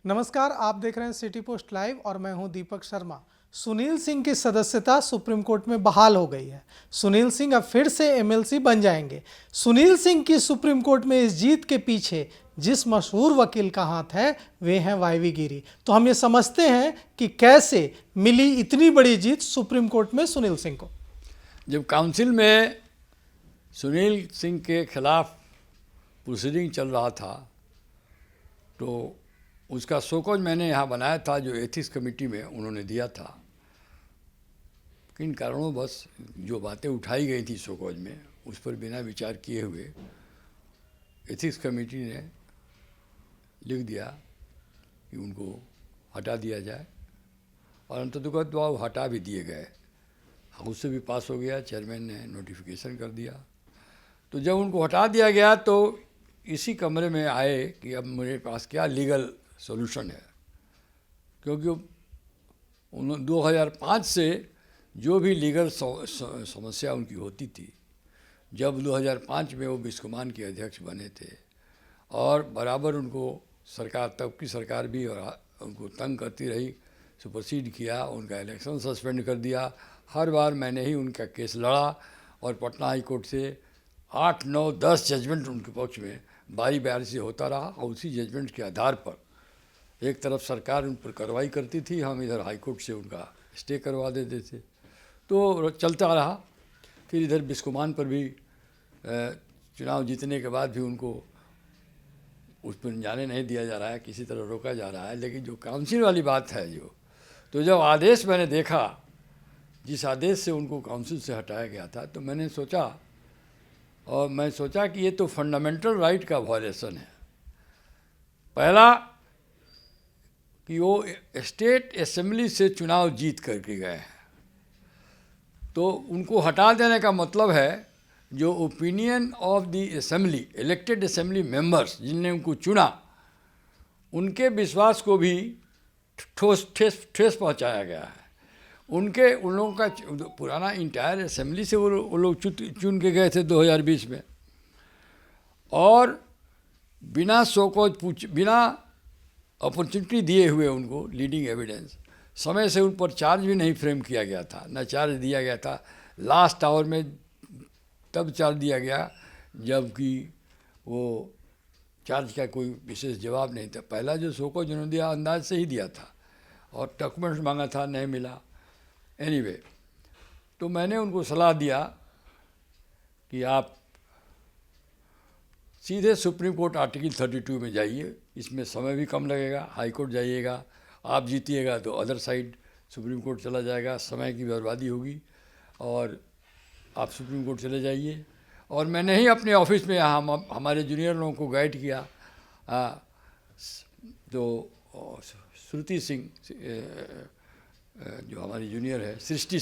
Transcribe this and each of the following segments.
नमस्कार, आप देख रहे हैं सिटी पोस्ट लाइव और मैं हूं दीपक शर्मा। सुनील सिंह की सदस्यता सुप्रीम कोर्ट में बहाल हो गई है। सुनील सिंह अब फिर से एमएलसी बन जाएंगे। सुनील सिंह की सुप्रीम कोर्ट में इस जीत के पीछे जिस मशहूर वकील का हाथ है वे हैं वाईवी गिरी। तो हम ये समझते हैं कि कैसे मिली इतनी बड़ी जीत सुप्रीम कोर्ट में सुनील सिंह को। जब काउंसिल में सुनील सिंह के खिलाफ प्रोसीडिंग चल रहा था तो उसका शोकॉज मैंने यहाँ बनाया था, जो एथिक्स कमेटी में उन्होंने दिया था। किन कारणों बस जो बातें उठाई गई थी शोकॉज में, उस पर बिना विचार किए हुए एथिक्स कमेटी ने लिख दिया कि उनको हटा दिया जाए, और अंततः वो हटा भी दिए गए। हाउस से भी पास हो गया, चेयरमैन ने नोटिफिकेशन कर दिया। तो जब उनको हटा दिया गया तो इसी कमरे में आए कि अब मेरे पास क्या लीगल सॉल्यूशन है, क्योंकि 2005 से जो भी लीगल समस्या उनकी होती थी, जब 2005 में वो बिस्कोमान के अध्यक्ष बने थे और बराबर उनको सरकार, तब की सरकार भी और उनको तंग करती रही, सुपरसीड किया, उनका इलेक्शन सस्पेंड कर दिया। हर बार मैंने ही उनका केस लड़ा और पटना हाई कोर्ट से 8, 9, 10 जजमेंट उनके पक्ष में बारी बारी से होता रहा, और उसी जजमेंट के आधार पर एक तरफ सरकार उन पर कार्रवाई करती थी, हम इधर हाई कोर्ट से उनका स्टे करवा देते थे, तो चलता रहा। फिर इधर बिस्कोमान पर भी चुनाव जीतने के बाद भी उनको उस पर जाने नहीं दिया जा रहा है, किसी तरह रोका जा रहा है। लेकिन जो काउंसिल वाली बात है तो जब आदेश मैंने देखा, जिस आदेश से उनको काउंसिल से हटाया गया था, तो मैंने सोचा कि ये तो फंडामेंटल राइट का वायलेशन है। पहला कि वो स्टेट असेंबली से चुनाव जीत करके गए हैं, तो उनको हटा देने का मतलब है जो opinion of the assembly, elected assembly members जिनने उनको चुना, उनके विश्वास को भी ठेस पहुंचाया गया है। उन लोगों का पुराना इंटायर असेंबली से वो लोग चुन के गए थे 2020 में, और बिना बिना अपॉर्चुनिटी दिए हुए उनको लीडिंग एविडेंस, समय से उन पर चार्ज भी नहीं फ्रेम किया गया था, न चार्ज दिया गया था। लास्ट आवर में तब चार्ज दिया गया जबकि वो चार्ज का कोई विशेष जवाब नहीं था। पहला जो शोको जिन्होंने दिया अंदाज से ही दिया था, और डॉक्यूमेंट्स मांगा था, नहीं मिला। एनीवे, तो मैंने उनको सलाह दिया कि आप सीधे सुप्रीम कोर्ट आर्टिकल 32 में जाइए, इसमें समय भी कम लगेगा। हाई कोर्ट जाइएगा, आप जीतिएगा तो अदर साइड सुप्रीम कोर्ट चला जाएगा, समय की बर्बादी होगी, और आप सुप्रीम कोर्ट चले जाइए। और मैंने ही अपने ऑफिस में हमारे जूनियर लोगों को गाइड किया। तो श्रुति सिंह, जो हमारी जूनियर है, सृष्टि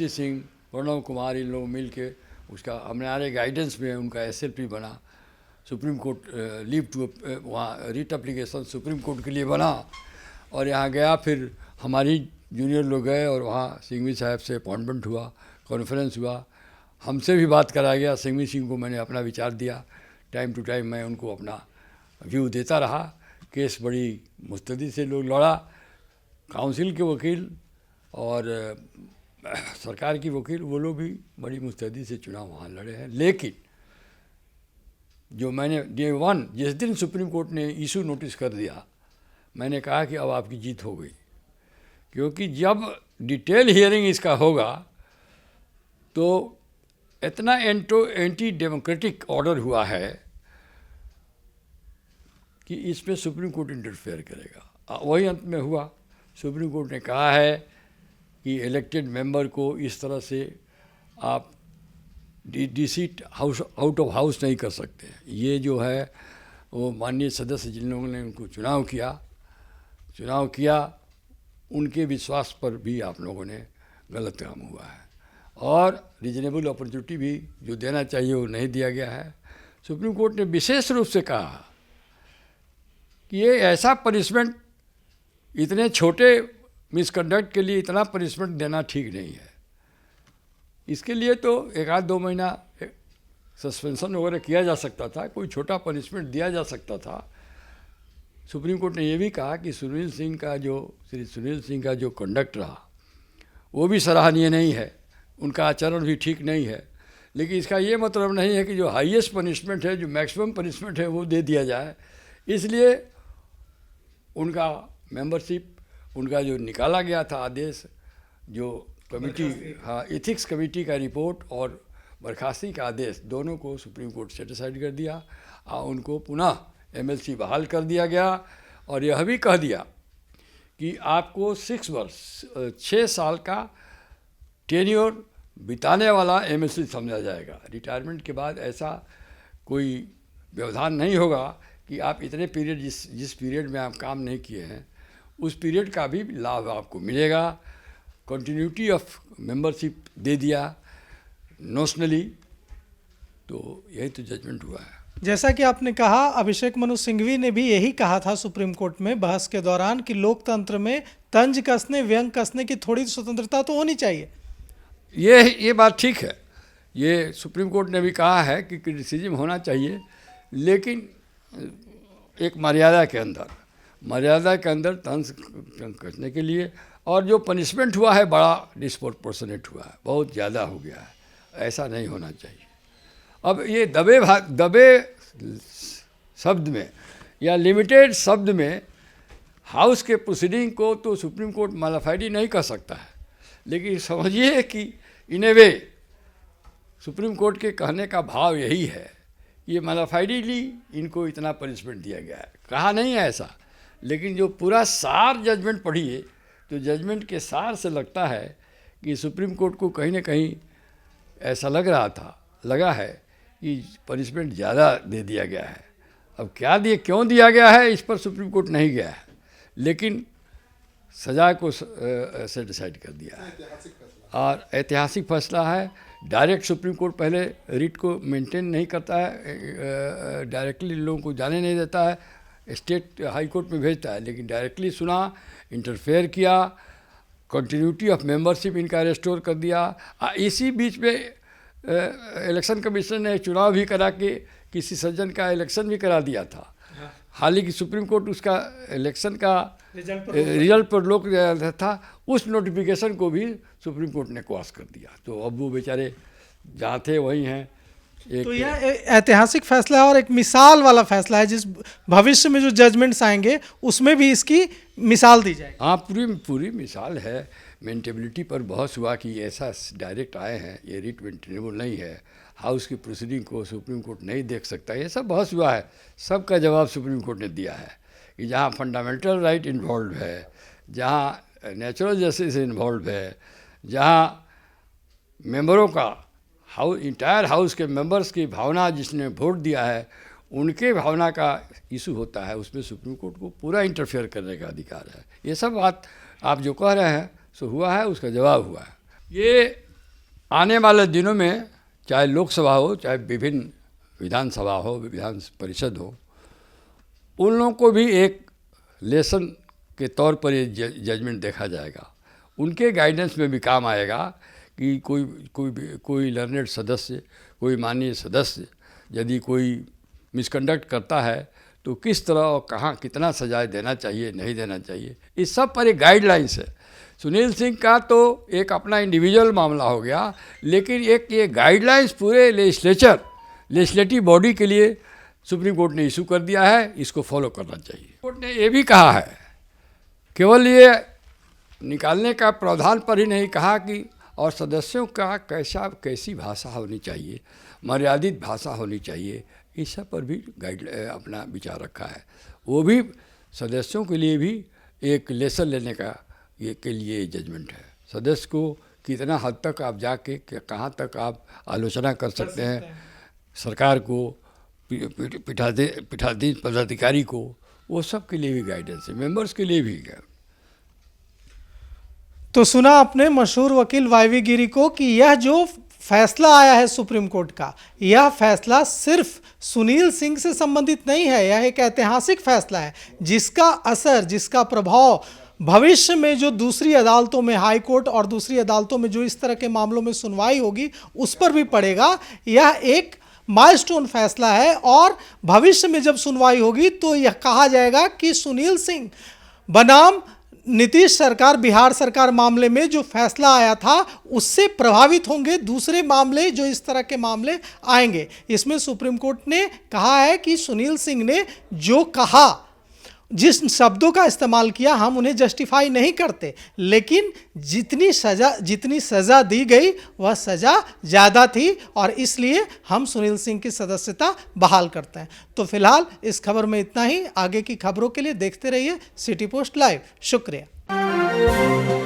सिंह, प्रणव कुमार, इन लोग मिल के उसका हमारे गाइडेंस में उनका एसएलपी बना। सुप्रीम कोर्ट लीव टू वहाँ रीट एप्लीकेशन सुप्रीम कोर्ट के लिए बना, और यहाँ गया। फिर हमारी जूनियर लोग गए और वहाँ सिंघवी साहब से अपॉइंटमेंट हुआ, कॉन्फ्रेंस हुआ, हमसे भी बात कराया गया। सिंघवी सिंह को मैंने अपना विचार दिया, टाइम टू टाइम मैं उनको अपना व्यू देता रहा। केस बड़ी मुस्तैदी से लोग लड़ा, काउंसिल के वकील और सरकार की वकील, वो लोग भी बड़ी मुस्तैदी से चुनाव वहाँ लड़े हैं। लेकिन जो मैंने डे 1 जिस दिन सुप्रीम कोर्ट ने इशू नोटिस कर दिया, मैंने कहा कि अब आपकी जीत हो गई, क्योंकि जब डिटेल हियरिंग इसका होगा तो इतना एंटी डेमोक्रेटिक ऑर्डर हुआ है कि इस पर सुप्रीम कोर्ट इंटरफेयर करेगा। वही अंत में हुआ। सुप्रीम कोर्ट ने कहा है कि इलेक्टेड मेंबर को इस तरह से आप डिसीट आउट ऑफ हाउस नहीं कर सकते। ये जो है वो माननीय सदस्य जिन लोगों ने उनको चुनाव किया उनके विश्वास पर भी आप लोगों ने गलत काम हुआ है, और रीजनेबल अपॉर्चुनिटी भी जो देना चाहिए वो नहीं दिया गया है। सुप्रीम कोर्ट ने विशेष रूप से कहा कि ये ऐसा पनिशमेंट, इतने छोटे मिसकंडक्ट के लिए इतना पनिशमेंट देना ठीक नहीं है। इसके लिए तो 1-2 महीना सस्पेंशन वगैरह किया जा सकता था, कोई छोटा पनिशमेंट दिया जा सकता था, सुप्रीम कोर्ट ने यह भी कहा कि श्री सुनील सिंह का जो कंडक्ट रहा वो भी सराहनीय नहीं है, उनका आचरण भी ठीक नहीं है। लेकिन इसका ये मतलब नहीं है कि जो हाईएस्ट पनिशमेंट है, जो मैक्सिमम पनिशमेंट है, वो दे दिया जाए। इसलिए उनका मेंबरशिप, उनका जो निकाला गया था आदेश, जो कमेटी, हाँ, एथिक्स कमेटी का रिपोर्ट और बर्खास्ती का आदेश, दोनों को सुप्रीम कोर्ट सेटिस्फाइड कर दिया और उनको पुनः एमएलसी बहाल कर दिया गया। और यह भी कह दिया कि आपको 6 साल का टेन्योर बिताने वाला एमएलसी समझा जाएगा। रिटायरमेंट के बाद ऐसा कोई व्यवधान नहीं होगा कि आप इतने पीरियड, जिस पीरियड में आप काम नहीं किए हैं उस पीरियड का भी लाभ आपको मिलेगा। कंटिन्यूटी ऑफ मेंबरशिप दे दिया नोशनली। तो यही तो जजमेंट हुआ है। जैसा कि आपने कहा, अभिषेक मनु सिंघवी ने भी यही कहा था सुप्रीम कोर्ट में बहस के दौरान कि लोकतंत्र में तंज कसने, व्यंग कसने की थोड़ी स्वतंत्रता तो होनी चाहिए। ये बात ठीक है। ये सुप्रीम कोर्ट ने भी कहा है कि क्रिटिसिज्म होना चाहिए, लेकिन एक मर्यादा के अंदर तंज कसने के लिए। और जो पनिशमेंट हुआ है बड़ा डिस्प्रोपोर्शनेट हुआ है, बहुत ज़्यादा हो गया है, ऐसा नहीं होना चाहिए। अब ये दबे शब्द में या लिमिटेड शब्द में हाउस के प्रोसीडिंग को तो सुप्रीम कोर्ट मॉडिफाइड नहीं कर सकता है, लेकिन समझिए कि इन ए वे सुप्रीम कोर्ट के कहने का भाव यही है, ये मॉडिफाइडली इनको इतना पनिशमेंट दिया गया है। कहा नहीं है ऐसा, लेकिन जो पूरा सार जजमेंट पढ़िए तो जजमेंट के सार से लगता है कि सुप्रीम कोर्ट को कहीं ना कहीं ऐसा लगा है कि पनिशमेंट ज़्यादा दे दिया गया है। अब क्यों दिया गया है इस पर सुप्रीम कोर्ट नहीं गया है, लेकिन सज़ा को से डिसाइड कर दिया है। और ऐतिहासिक फैसला है। डायरेक्ट सुप्रीम कोर्ट पहले रिट को मेंटेन नहीं करता है, डायरेक्टली लोगों को जाने नहीं देता है, स्टेट हाई कोर्ट में भेजता है, लेकिन डायरेक्टली सुना, इंटरफेयर किया, कंटिन्यूटी ऑफ मेंबरशिप इनका रेस्टोर कर दिया। इसी बीच में इलेक्शन कमीशन ने चुनाव भी करा के किसी सज्जन का इलेक्शन भी करा दिया था। हालांकि सुप्रीम कोर्ट उसका इलेक्शन का रिजल्ट पर रोक दिया था, उस नोटिफिकेशन को भी सुप्रीम कोर्ट ने क्वाश कर दिया। तो अब वो बेचारे जहाँ थे वहीं हैं। तो यह ऐतिहासिक फैसला है और एक मिसाल वाला फैसला है, जिस भविष्य में जो जजमेंट्स आएंगे उसमें भी इसकी मिसाल दी जाएगी। हाँ, पूरी मिसाल है। मेंटेबिलिटी पर बहस हुआ कि ऐसा डायरेक्ट आए हैं, ये रिट मेंटेनेबल नहीं है, हाउस की प्रोसीडिंग को सुप्रीम कोर्ट नहीं देख सकता, ये सब बहस हुआ है। सबका जवाब सुप्रीम कोर्ट ने दिया है कि जहाँ फंडामेंटल राइट इन्वॉल्व है, जहाँ नेचुरल जस्टिस इन्वॉल्व है, जहाँ मेंबरों का इंटायर हाउस के मेंबर्स की भावना, जिसने वोट दिया है उनके भावना का इशू होता है, उसमें सुप्रीम कोर्ट को पूरा इंटरफेयर करने का अधिकार है। ये सब बात आप जो कह रहे हैं सो हुआ है, उसका जवाब हुआ है। ये आने वाले दिनों में चाहे लोकसभा हो, चाहे विभिन्न विधानसभा हो, विधान परिषद हो, उन लोगों को भी एक लेसन के तौर पर ये जजमेंट देखा जाएगा। उनके गाइडेंस में भी काम आएगा कि कोई लर्नेड सदस्य, कोई माननीय सदस्य यदि कोई मिसकंडक्ट करता है तो किस तरह और कहाँ कितना सजाए देना चाहिए, नहीं देना चाहिए, इस सब पर एक गाइडलाइंस है। सुनील सिंह का तो एक अपना इंडिविजुअल मामला हो गया, लेकिन एक ये गाइडलाइंस पूरे लेजिस्लेटिव बॉडी के लिए सुप्रीम कोर्ट ने इशू कर दिया है, इसको फॉलो करना चाहिए। कोर्ट ने ये भी कहा है, केवल ये निकालने का प्रावधान पर ही नहीं कहा कि और सदस्यों का कैसी भाषा होनी चाहिए, मर्यादित भाषा होनी चाहिए, इस सब पर भी अपना विचार रखा है। वो भी सदस्यों के लिए भी एक लेसन लेने का के लिए जजमेंट है। सदस्य को कितना हद तक आप जाके कहाँ तक आप आलोचना कर सकते हैं, सरकार को, पीठाधीन पदाधिकारी को, वो सब के लिए भी गाइडेंस है, मेंबर्स के लिए भी है। तो सुना आपने मशहूर वकील वाईवी गिरी को कि यह जो फैसला आया है सुप्रीम कोर्ट का, यह फैसला सिर्फ सुनील सिंह से संबंधित नहीं है, यह एक ऐतिहासिक फैसला है जिसका असर, जिसका प्रभाव भविष्य में जो दूसरी अदालतों में, हाई कोर्ट और दूसरी अदालतों में जो इस तरह के मामलों में सुनवाई होगी उस पर भी पड़ेगा। यह एक माइलस्टोन फैसला है और भविष्य में जब सुनवाई होगी तो यह कहा जाएगा कि सुनील सिंह बनाम नीतीश सरकार, बिहार सरकार मामले में जो फैसला आया था उससे प्रभावित होंगे दूसरे मामले, जो इस तरह के मामले आएंगे। इसमें सुप्रीम कोर्ट ने कहा है कि सुनील सिंह ने जो कहा, जिस शब्दों का इस्तेमाल किया, हम उन्हें जस्टिफाई नहीं करते, लेकिन जितनी सज़ा दी गई वह सज़ा ज़्यादा थी और इसलिए हम सुनील सिंह की सदस्यता बहाल करते हैं। तो फिलहाल इस खबर में इतना ही। आगे की खबरों के लिए देखते रहिए सिटी पोस्ट लाइव। शुक्रिया।